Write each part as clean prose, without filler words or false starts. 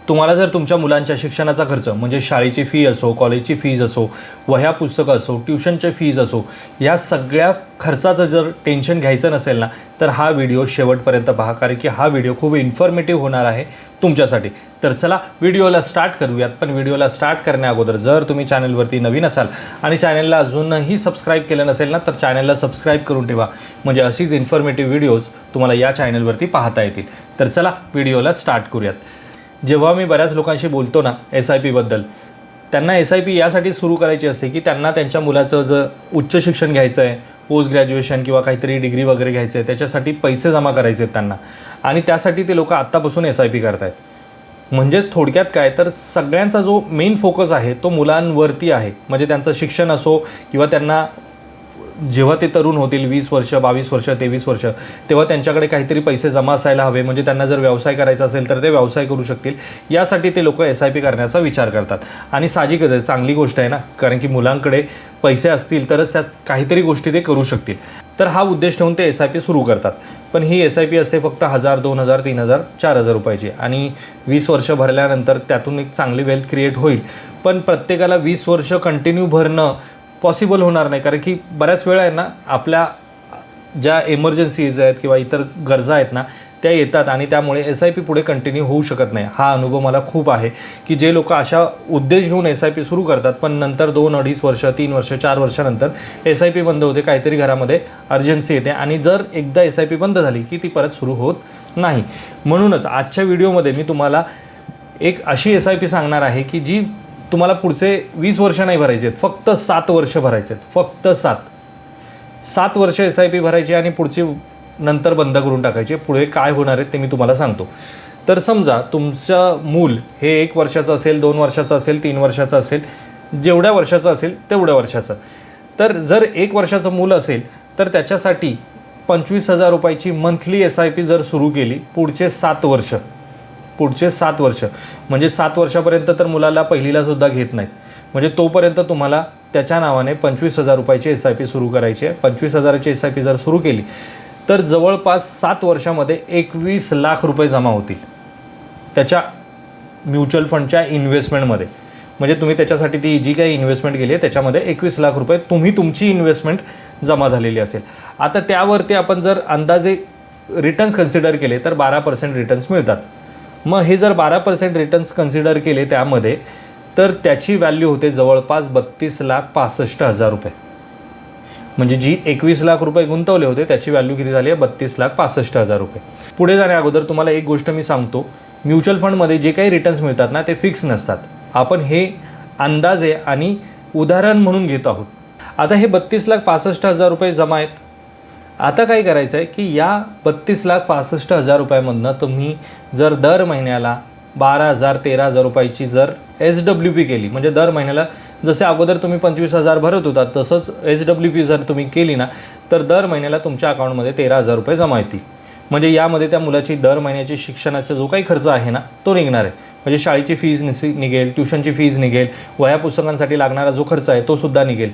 तुम्हाला जर तुमच्या मुलांच्या शिक्षणाचा खर्च म्हणजे शाळेची फी असो, कॉलेजची फीज असो, वह्या पुस्तकं असो, ट्युशनचे फीज असो, या सगळ्या खर्चाचं जर टेन्शन घ्यायचं नसेल ना, तर हा व्हिडिओ शेवटपर्यंत पहा, कारण की हा व्हिडिओ खूप इन्फॉर्मेटिव्ह होणार आहे तुमच्यासाठी. तर चला व्हिडिओला स्टार्ट करूयात. पण व्हिडिओला स्टार्ट करण्या अगोदर जर तुम्ही चॅनलवरती नवीन असाल आणि चॅनलला अजूनही सबस्क्राईब केलं नसेल ना, तर चॅनलला सबस्क्राईब करून ठेवा, म्हणजे अशीच इन्फॉर्मेटिव्ह व्हिडिओज तुम्हाला या चॅनलवरती पाहता येतील. तर चला व्हिडिओला स्टार्ट करूयात. जेव्हा मी बऱ्याच लोकांशी बोलतो ना SIP बद्दल, त्यांना SIP यासाठी सुरू करायची असते की त्यांना त्यांच्या मुलाचं जर उच्च शिक्षण घ्यायचं आहे, पोस्ट ग्रॅज्युएशन किंवा काहीतरी डिग्री वगैरे घ्यायचं आहे, त्याच्यासाठी पैसे जमा करायचे आहेत त्यांना, आणि त्यासाठी ते लोक आत्तापासून SIP करत आहेत. म्हणजे थोडक्यात काय, तर सगळ्यांचा जो मेन फोकस आहे तो मुलांवरती आहे. म्हणजे त्यांचं शिक्षण असो किंवा त्यांना जेव्हा ते तरुण होतील 20 वर्ष, 22 वर्ष, 23 वर्ष, तेव्हा त्यांच्याकडे काहीतरी पैसे जमा असायला हवे, म्हणजे त्यांना जर व्यवसाय करायचा असेल तर ते व्यवसाय करू शकतील. यासाठी ते लोक SIP करण्याचा विचार करतात. आणि साहजिकच आहे, चांगली गोष्ट आहे ना, कारण की मुलांकडे पैसे असतील तरच त्यात काहीतरी गोष्टी ते करू शकतील. तर हा उद्देश ठेवून ते SIP सुरू करतात. पण ही SIP असते फक्त 1000, 2000, 3000, 4000 रुपयाची, आणि 20 वर्ष भरल्यानंतर त्यातून एक चांगली वेल्थ क्रिएट होईल. पण प्रत्येकाला 20 वर्ष कंटिन्यू भरणं पॉसिबल होणार नाही, कारण की बऱ्याच वेळा आहे ना, आपल्या ज्या एमर्जन्सीज आहेत किंवा इतर गरजा आहेत ना, त्या येतात आणि त्यामुळे SIP पुढे कंटिन्यू होऊ शकत नाही. हा अनुभव मला खूप आहे की जे लोक अशा उद्देश घेऊन SIP सुरू करतात, पण नंतर 2-2.5 वर्ष, 3 वर्ष, 4 वर्षानंतर SIP बंद होते, काहीतरी घरामध्ये अर्जन्सी येते, आणि जर एकदा SIP बंद झाली की ती परत सुरू होत नाही. म्हणूनच आजच्या व्हिडिओमध्ये मी तुम्हाला एक अशी SIP सांगणार आहे की जी तुम्हाला पुढचे 20 वर्ष नाही भरायचे आहेत, फक्त 7 वर्ष भरायचे आहेत. फक्त 7 वर्ष SIP भरायची आणि पुढची नंतर बंद करून टाकायचे. पुढे काय होणार आहे ते मी तुम्हाला सांगतो. तर समजा तुमचं मूल हे 1 वर्षाचं असेल, 2 वर्षाचं असेल, 3 वर्षाचं असेल, जेवढ्या वर्षाचं असेल तेवढ्या वर्षाचं. तर जर 1 वर्षाचं मूल असेल तर त्याच्यासाठी 25,000 रुपयाची मंथली SIP जर सुरू केली पुढचे 7 वर्ष, म्हणजे 7 वर्षापर्यंत तर मुलाला पहिलीलासुद्धा घेत नाहीत, म्हणजे तोपर्यंत तुम्हाला त्याच्या नावाने 25,000 रुपयाची SIP सुरू करायची आहे. 25,000ची SIP जर सुरू केली तर जवळपास 7 वर्षामध्ये 21 लाख रुपये जमा होतील त्याच्या म्युच्युअल फंडच्या इन्व्हेस्टमेंटमध्ये. म्हणजे तुम्ही त्याच्यासाठी ती जी काही इन्व्हेस्टमेंट केली आहे त्याच्यामध्ये 21 लाख रुपये तुमची इन्व्हेस्टमेंट जमा झालेली असेल. आता त्यावरती आपण जर अंदाजे रिटर्न्स कन्सिडर केले तर 12% रिटर्न्स मिळतात. मग हे जर 12% रिटर्न्स कन्सिडर केले त्यामध्ये, तर त्याची व्हॅल्यू होते जवळपास 32,65,000 रुपये. म्हणजे जी 21 लाख रुपये गुंतवले होते त्याची व्हॅल्यू किती झाली आहे, 32,65,000 रुपये. पुढे जाण्या अगोदर तुम्हाला एक गोष्ट मी सांगतो, म्युच्युअल फंडमध्ये जे काही रिटर्न्स मिळतात ना ते फिक्स नसतात. आपण हे अंदाजे आणि उदाहरण म्हणून घेत आहोत. आता हे 32,65,000 रुपये जमा आहेत. आता काय करायचं आहे की या 32,65,000 रुपयामधनं तुम्ही जर दर महिन्याला 12,000, 13,000 रुपयाची जर SWP केली, म्हणजे दर महिन्याला जसे अगोदर तुम्ही 25,000 भरत होता तसंच SWP जर तुम्ही केली ना, तर दर महिन्याला तुमच्या अकाउंटमध्ये 13,000 रुपये जमा येतील. म्हणजे यामध्ये त्या मुलाची दर महिन्याची शिक्षणाचा जो काही खर्च आहे ना तो निघणार आहे. म्हणजे शाळेची फीज निघेल, ट्युशनची फीज निघेल, वह्या पुस्तकांसाठी लागणारा जो खर्च आहे तो सुद्धा निघेल.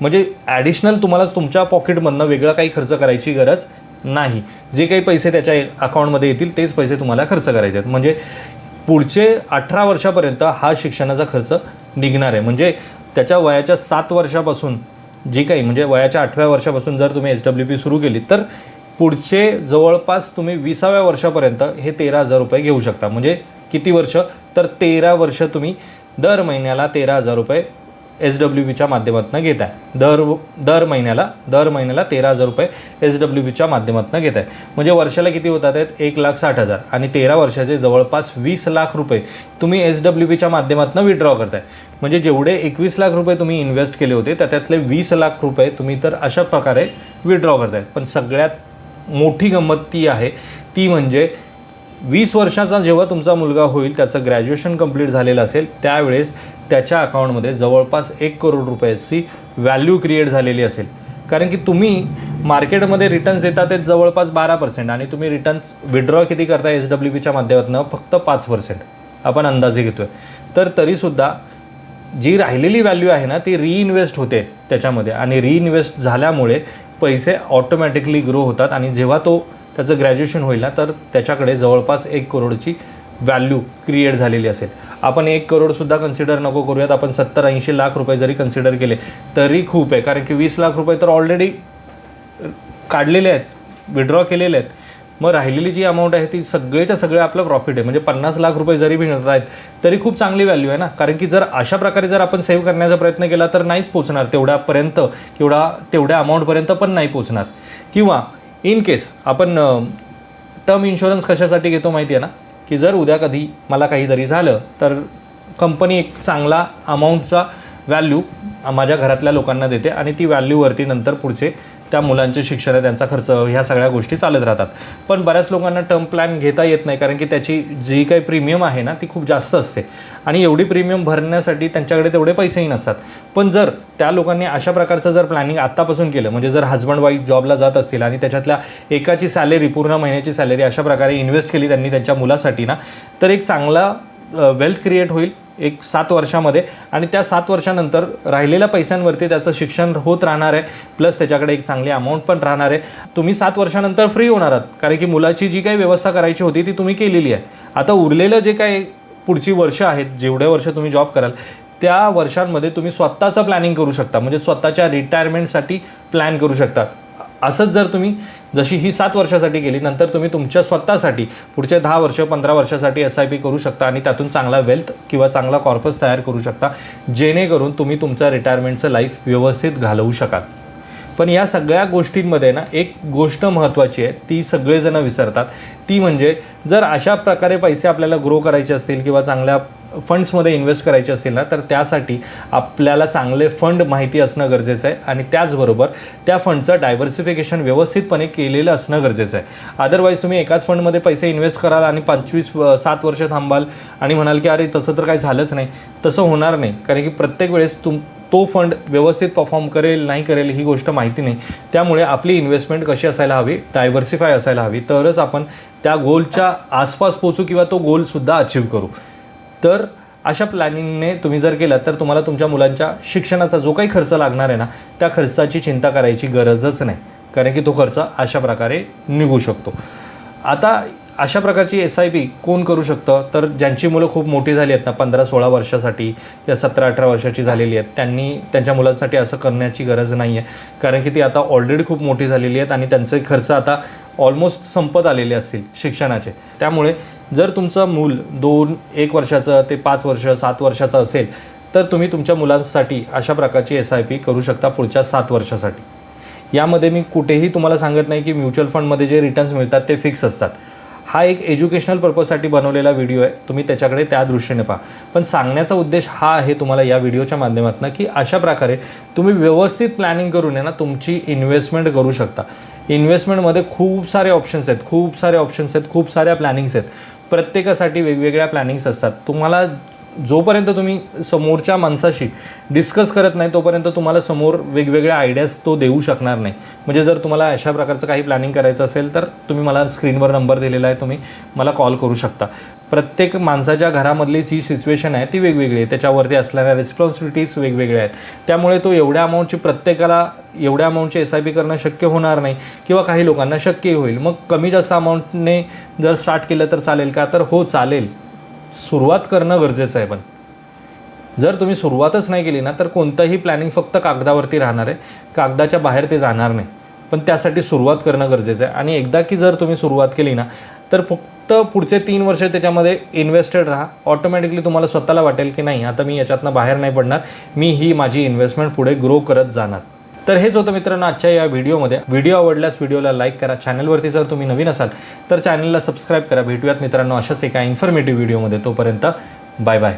म्हणजे ॲडिशनल तुम्हाला तुमच्या पॉकेटमधनं वेगळं काही खर्च करायची गरज नाही. जे काही पैसे त्याच्या अकाउंटमध्ये येतील तेच पैसे तुम्हाला खर्च करायचे आहेत. म्हणजे पुढचे 18 वर्षापर्यंत हा शिक्षणाचा खर्च निघणार आहे. म्हणजे त्याच्या वयाच्या 7 वर्षापासून जे काही, म्हणजे वयाच्या 8व्या वर्षापासून जर तुम्ही SWP सुरू केली तर पुढचे जवळपास तुम्ही 20व्या वर्षापर्यंत हे 13,000 रुपये घेऊ शकता. म्हणजे किती वर्ष, तर 13 वर्ष तुम्ही दर महिन्याला 13,000 रुपये SWPच्या माध्यमातून घेत आहे. दर महिन्याला 13,000 रुपये SWPच्या माध्यमातून घेत आहे. म्हणजे वर्षाला किती होतात आहेत, 1,60,000, आणि 13 वर्षाचे जवळपास 20 लाख रुपये तुम्ही SWPच्या माध्यमातून विड्रॉ करताय. म्हणजे जेवढे 21 लाख रुपये तुम्ही इन्व्हेस्ट केले होते त्यातले 20 लाख रुपये तुम्ही तर अशा प्रकारे विड्रॉ करताय. पण सगळ्यात मोठी गंमत ती आहे, ती म्हणजे 20 वर्षाचा जेव्हा तुमचा मुलगा होईल, त्याचं ग्रॅज्युएशन कंप्लीट झालेलं असेल, त्यावेळेस त्याच्या अकाउंटमध्ये जवळपास 1 करोड रुपयाची व्हॅल्यू क्रिएट झालेली असेल. कारण की तुम्ही मार्केटमध्ये रिटर्न्स देता ते जवळपास 12%, आणि तुम्ही रिटर्न्स विड्रॉ किती करता SWPच्या माध्यमातून, फक्त 5% आपण अंदाजे घेतो आहे. तर तरीसुद्धा जी राहिलेली व्हॅल्यू आहे ना ती रिइन्व्हेस्ट होते त्याच्यामध्ये, आणि रिइन्व्हेस्ट झाल्यामुळे पैसे ऑटोमॅटिकली ग्रो होतात. आणि जेव्हा तो त्याचं ग्रॅज्युएशन होईल ना तर त्याच्याकडे जवळपास 1 करोडची व्हॅल्यू क्रिएट झालेली असेल. आपण 1 करोडसुद्धा कन्सिडर नको करूयात, आपण 70-80 लाख रुपये जरी कन्सिडर केले तरी खूप आहे. कारण की 20 लाख रुपये तर ऑलरेडी काढलेले आहेत, विड्रॉ केलेले आहेत. मग राहिलेली जी अमाऊंट आहे ती सगळेच्या सगळे आपलं प्रॉफिट आहे. म्हणजे 50 लाख रुपये जरी मिळत आहेत तरी खूप चांगली व्हॅल्यू आहे ना. कारण की जर अशा प्रकारे जर आपण सेव्ह करण्याचा प्रयत्न केला तर नाहीच पोचणार तेवढ्यापर्यंत, तेवढ्या अमाऊंटपर्यंत पण नाही पोचणार. किंवा इन केस आपण टर्म इन्शुरन्स कशासाठी घेतो माहिती आहे ना, की जर उद्या कधी मला काहीतरी झालं तर कंपनी एक चांगला अमाऊंटचा व्हॅल्यू माझ्या घरातल्या लोकांना देते आणि ती व्हॅल्यूवरती नंतर पुढचे त्या मुलांचे शिक्षण, त्यांचा खर्च, ह्या सगळ्या गोष्टी चालत राहतात. पण बऱ्याच लोकांना टर्म प्लॅन घेता येत नाही कारण की त्याची जी काही प्रीमियम आहे ना ती खूप जास्त असते आणि एवढी प्रीमियम भरण्यासाठी त्यांच्याकडे तेवढे पैसेही नसतात. पण जर त्या लोकांनी अशा प्रकारचं जर प्लॅनिंग आत्तापासून केलं, म्हणजे जर हजबंड वाईफ जॉबला जात असतील आणि त्याच्यातल्या एकाची सॅलरी, पूर्ण महिन्याची सॅलरी अशा प्रकारे इन्व्हेस्ट केली त्यांनी त्यांच्या मुलासाठी ना, तर एक चांगला वेल्थ क्रिएट होईल एक 7 वर्षामध्ये. आणि त्या 7 वर्षानंतर राहिलेल्या पैशांवरती त्याचं शिक्षण होत राहणार आहे, प्लस त्याच्याकडे एक चांगली अमाऊंट पण राहणार आहे. तुम्ही 7 वर्षानंतर फ्री होणार आहात कारण की मुलाची जी काही व्यवस्था करायची होती ती तुम्ही केलेली आहे. आता उरलेलं जे काही पुढची वर्ष आहेत, जेवढे वर्ष तुम्ही जॉब कराल त्या वर्षांमध्ये तुम्ही स्वतःचं प्लॅनिंग करू शकता, म्हणजे स्वतःच्या रिटायरमेंटसाठी प्लॅन करू शकता. असंच जर तुम्ही जशी ही 7 वर्षासाठी केली, नंतर तुम्ही तुमच्या स्वतःसाठी पुढचे 10 वर्ष 15 वर्षासाठी SIP करू शकता आणि त्यातून चांगला वेल्थ किंवा चांगला कॉर्पस तयार करू शकता, जेणेकरून तुम्ही तुमच्या रिटायरमेंटचं लाईफ व्यवस्थित घालवू शकाल. पण या सगळ्या गोष्टींमध्ये ना एक गोष्ट महत्त्वाची आहे, ती सगळेजण विसरतात. ती म्हणजे जर अशा प्रकारे पैसे आपल्याला ग्रो करायचे असतील किंवा चांगल्या फंड्समध्ये इन्व्हेस्ट करायचे असतील ना, तर त्यासाठी आपल्याला चांगले फंड माहिती असणं गरजेचं आहे आणि त्याचबरोबर त्या फंडचं डायव्हर्सिफिकेशन व्यवस्थितपणे केलेलं असणं गरजेचं आहे. अदरवाईज तुम्ही एकाच फंडमध्ये पैसे इन्व्हेस्ट कराल आणि 25-7 वर्ष थांबाल आणि म्हणाल की अरे तसं तर काही झालंच नाही. तसं होणार नाही, कारण की प्रत्येक वेळेस तो फंड व्यवस्थित परफॉर्म करेल नाही करेल ही गोष्ट माहिती नाही. त्यामुळे आपली इन्व्हेस्टमेंट कशी असायला हवी, डायव्हर्सिफाय असायला हवी, तरच आपण त्या गोलच्या आसपास पोचू किंवा तो गोलसुद्धा अचीव्ह करू. तर अशा प्लॅनिंगने तुम्ही जर केलं तर तुम्हाला तुमच्या मुलांच्या शिक्षणाचा जो काही खर्च लागणार आहे ना, त्या खर्चाची चिंता करायची गरजच नाही, कारण की तो खर्च अशा प्रकारे निघू शकतो. आता अशा प्रकारची SIP कोण करू शकतं, तर ज्यांची मुलं खूप मोठी झाली आहेत ना, 15-16 वर्षासाठी या 17-18 वर्षाची झालेली आहेत, त्यांनी त्यांच्या मुलांसाठी असं करण्याची गरज नाही आहे. कारण की ती आता ऑलरेडी खूप मोठी झालेली आहेत आणि त्यांचे खर्च आता ऑलमोस्ट संपत आलेले असतील शिक्षणाचे. त्यामुळे जर तुमचं मूल 1 वर्षाचं ते 5 वर्ष 7 वर्षाचं असेल तर तुम्ही तुमच्या मुलांसाठी अशा प्रकारची SIP करू शकता पुढच्या 7 वर्षासाठी. यामध्ये मी कुठेही तुम्हाला सांगत नाही की म्युच्युअल फंडमध्ये जे रिटर्न्स मिळतात ते फिक्स असतात. हा एक एज्युकेशनल पर्पजसाठी बनवलेला व्हिडिओ आहे, तुम्ही त्याच्याकडे त्या दृष्टीने पहा. पण सांगण्याचा उद्देश हा आहे तुम्हाला या व्हिडिओच्या माध्यमातून की अशा प्रकारे तुम्ही व्यवस्थित प्लॅनिंग करून ना तुमची इन्व्हेस्टमेंट करू शकता. इन्व्हेस्टमेंटमध्ये खूप सारे ऑप्शन्स आहेत, खूप साऱ्या प्लॅनिंग्स आहेत. प्रत्येकासाठी वेगवेगळ्या प्लॅनिंग्स असतात. तुम्हाला जोपर्यंत तुम्ही समोरच्या माणसाशी डिस्कस करत नाही तोपर्यंत तुम्हाला समोर वेगवेगळ्या आयडियाज तो देऊ शकणार नाही. म्हणजे जर तुम्हाला अशा प्रकारचं काही प्लॅनिंग करायचं असेल तर तुम्ही मला स्क्रीनवर नंबर दिलेला आहे, तुम्ही मला कॉल करू शकता. प्रत्येक माणसाच्या घरामधली जी सिच्युएशन आहे ती वेगवेगळी आहे, त्याच्यावरती असणाऱ्या रिस्पॉन्सिबिलिटीज वेगवेगळ्या आहेत. त्यामुळे तो एवढ्या अमाऊंटची प्रत्येकाला एवढ्या अमाऊंटची SIP करणं शक्य होणार नाही किंवा काही लोकांना शक्य होईल. मग कमी जास्त अमाऊंटने जर स्टार्ट केलं तर चालेल का, तर हो चालेल. सुरुवात करणं गरजेचं आहे. पण जर तुम्ही सुरुवातच नाही केली ना तर कोणतंही प्लॅनिंग फक्त कागदावरती राहणार आहे, कागदाच्या बाहेर ते जाणार नाही. पण त्यासाठी सुरुवात करणं गरजेचं आहे. आणि एकदा की जर तुम्ही सुरुवात केली ना तर फक्त पुढचे 3 वर्ष त्याच्यामध्ये इन्व्हेस्टेड राहा. ऑटोमॅटिकली तुम्हाला स्वतःला वाटेल की नाही आता मी याच्यातनं बाहेर नाही पडणार, मी ही माझी इन्व्हेस्टमेंट पुढे ग्रो करत जाणार. तर हेच होतं मित्रांनो आजच्या या व्हिडिओमध्ये. व्हिडिओ आवडल्यास व्हिडिओला लाईक करा. चॅनलवरती जर तुम्ही नवीन असाल तर चॅनलला सबस्क्राईब करा. भेटूयात मित्रांनो अशाच एका इन्फॉर्मेटिव्ह व्हिडिओमध्ये. तोपर्यंत बाय बाय.